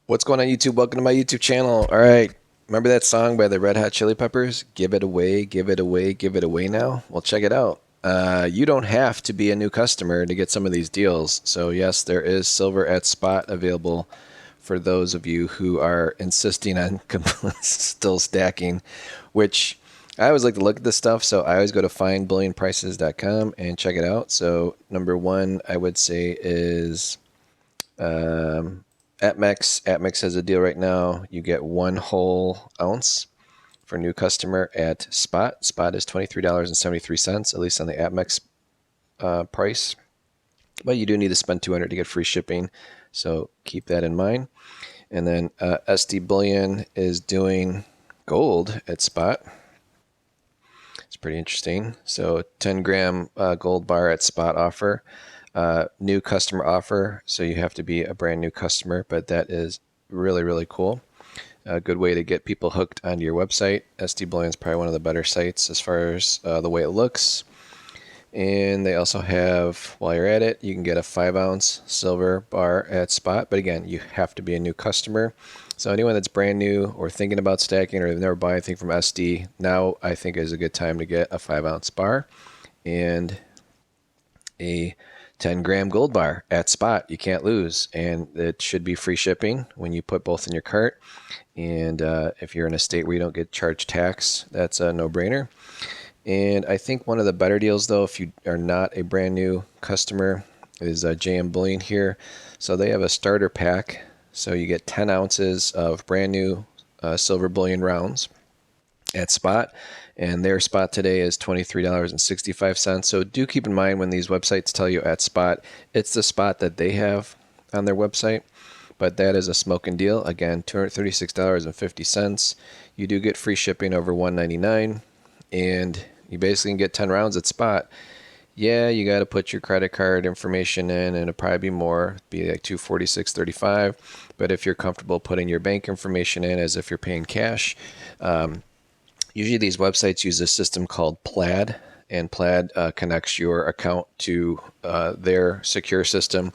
What's going on, YouTube? Welcome to my YouTube channel. All right, remember that song by the Red Hot Chili Peppers? Give it away, give it away, give it away now? Well, check it out. You don't have to be a new customer to get some of these deals. So yes, there is silver at spot available for those of you who are insisting on still stacking, which I always like to look at this stuff. So I always go to findbullionprices.com and check it out. So number one, I would say is um, APMEX. APMEX has a deal right now. You get 1 whole ounce for new customer at spot. Spot is $23.73, at least on the APMEX price. But you do need to spend $200 to get free shipping, so keep that in mind. And then SD Bullion is doing gold at spot. It's pretty interesting. So 10-gram gold bar at spot offer. New customer offer, so you have to be a brand new customer, but that is really, really cool. A good way to get people hooked onto your website. SD Bullion is probably one of the better sites as far as the way it looks. And they also have, while you're at it, you can get a 5-ounce silver bar at spot. But again, you have to be a new customer. So anyone that's brand new or thinking about stacking or they've never bought anything from SD, now I think is a good time to get a 5-ounce bar and a 10-gram gold bar at spot. You can't lose, and it should be free shipping when you put both in your cart. And if you're in a state where you don't get charged tax, that's a no-brainer. And I think one of the better deals, though, if you are not a brand new customer, is JM Bullion here. So they have a starter pack. So you get 10 ounces of brand new silver bullion rounds at spot, and their spot today is $23.65. So do keep in mind when these websites tell you at spot, it's the spot that they have on their website. But that is a smoking deal. Again, $236.50. You do get free shipping over $199, and you basically can get 10 rounds at spot. Yeah, you got to put your credit card information in, and it'll probably be more, be like $246.35. But if you're comfortable putting your bank information in as if you're paying cash, usually these websites use a system called Plaid, and Plaid connects your account to their secure system.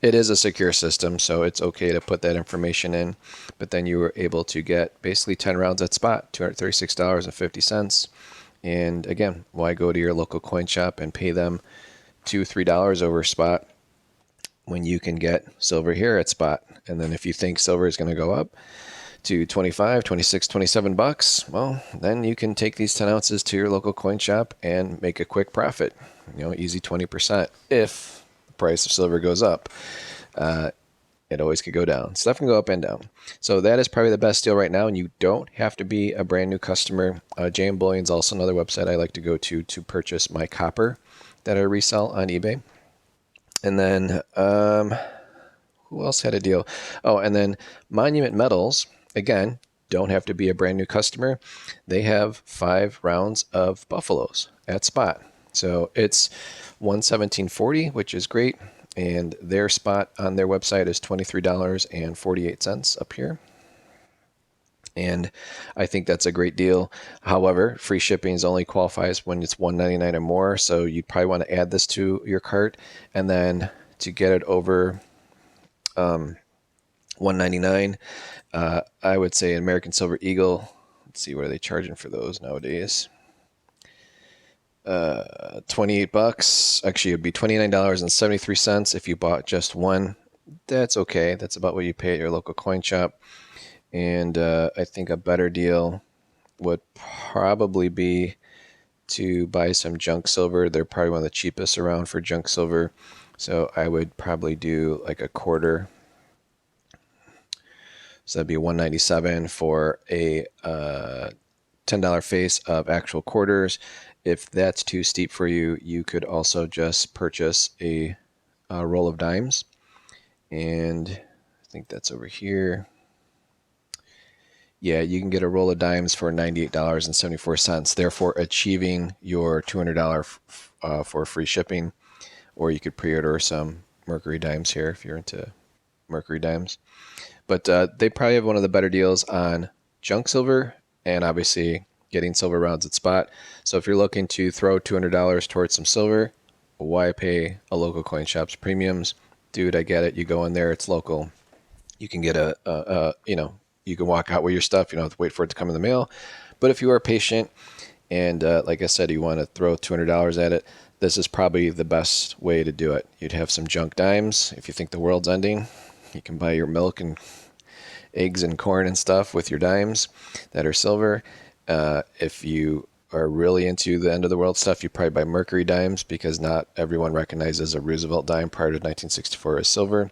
It is a secure system, so it's okay to put that information in. But then you were able to get basically 10 rounds at spot, $236.50. And again, why go to your local coin shop and pay them $2-3 over spot when you can get silver here at spot? And then if you think silver is going to go up to 25, 26, 27 bucks, well, then you can take these 10 ounces to your local coin shop and make a quick profit. Easy 20% if the price of silver goes up. It always could go down. Stuff can go up and down. So that is probably the best deal right now, and you don't have to be a brand new customer. JM Bullion is also another website I like to go to purchase my copper that I resell on eBay. And then who else had a deal? Oh, and then Monument Metals, again, don't have to be a brand new customer. They have 5 rounds of buffaloes at spot. So it's $117.40, which is great. And their spot on their website is $23.48 up here. And I think that's a great deal. However, free shipping only qualifies when it's $199 or more. So you'd probably want to add this to your cart. And then to get it over $199, I would say American Silver Eagle. Let's see, what are they charging for those nowadays? 28 bucks. Actually, it'd be $29.73 if you bought just one. That's okay. That's about what you pay at your local coin shop. And I think a better deal would probably be to buy some junk silver. They're probably one of the cheapest around for junk silver. So I would probably do like a quarter. So that'd be $197 for a $10 face of actual quarters. If that's too steep for you, you could also just purchase a roll of dimes. And I think that's over here. Yeah, you can get a roll of dimes for $98.74, therefore achieving your $200 for free shipping. Or you could pre-order some Mercury dimes here if you're into Mercury dimes. But they probably have one of the better deals on junk silver and obviously getting silver rounds at spot. So if you're looking to throw $200 towards some silver, why pay a local coin shop's premiums? Dude, I get it. You go in there, it's local. You can get you can walk out with your stuff. You don't have to wait for it to come in the mail. But if you are patient and like I said, you want to throw $200 at it, this is probably the best way to do it. You'd have some junk dimes. If you think the world's ending, you can buy your milk and eggs and corn and stuff with your dimes that are silver. If you are really into the end of the world stuff, you probably buy mercury dimes because not everyone recognizes a Roosevelt dime prior to 1964 as silver.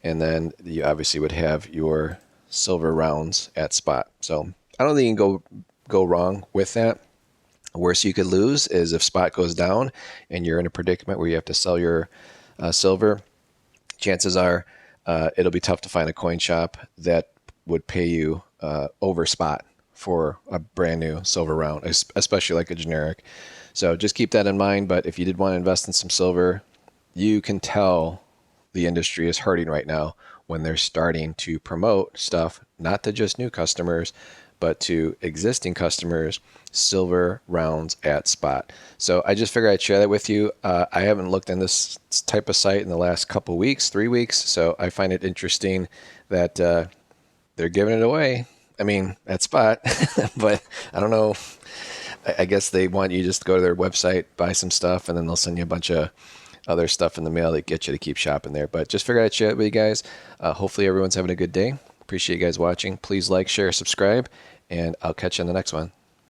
And then you obviously would have your silver rounds at spot. So I don't think you can go wrong with that. The worst you could lose is if spot goes down and you're in a predicament where you have to sell your silver. Chances are it'll be tough to find a coin shop that would pay you over spot for a brand new silver round, especially like a generic. So just keep that in mind. But if you did want to invest in some silver, you can tell the industry is hurting right now when they're starting to promote stuff, not to just new customers, but to existing customers, silver rounds at spot. So I just figured I'd share that with you. I haven't looked in this type of site in the last couple weeks, 3 weeks. So I find it interesting that they're giving it away. I mean, at spot, but I don't know. I guess they want you just to go to their website, buy some stuff, and then they'll send you a bunch of other stuff in the mail that get you to keep shopping there. But just figured I'd share it with you guys. Hopefully everyone's having a good day. Appreciate you guys watching. Please like, share, subscribe, and I'll catch you on the next one.